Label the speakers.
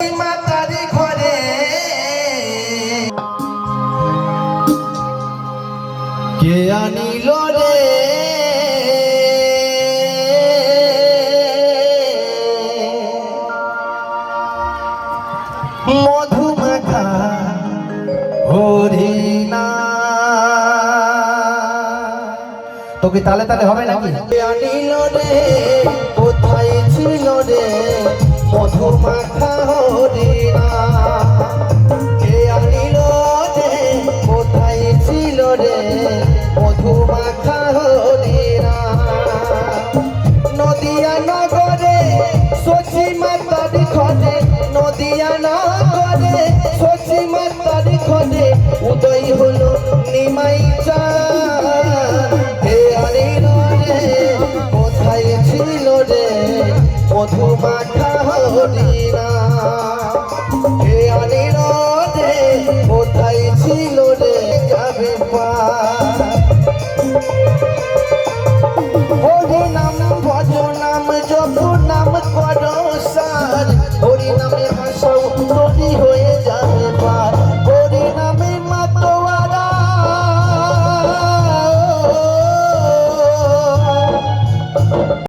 Speaker 1: মাতারি ঘরে কে আনিল রে মধুমাখা হরিণা। তোকে তালে তালে হবে নাকি? আনিল রে কোথায় ছিল রে মধুমাখা হরিণা। কে আনিল রে কোথায় ছিল রে মধুমাখা হরিণা। নদিয়া নগরে সচি মাতার ঘরে, নদিয়া নগরে সচি মাতার ঘরে উদয় হলো নিমাই চাঁদ। হে আনিল রে কোথায় ছিল রে মধুমাখা হরিণা। হে আনিল রে কোথায় ছিল রে যাবে পা।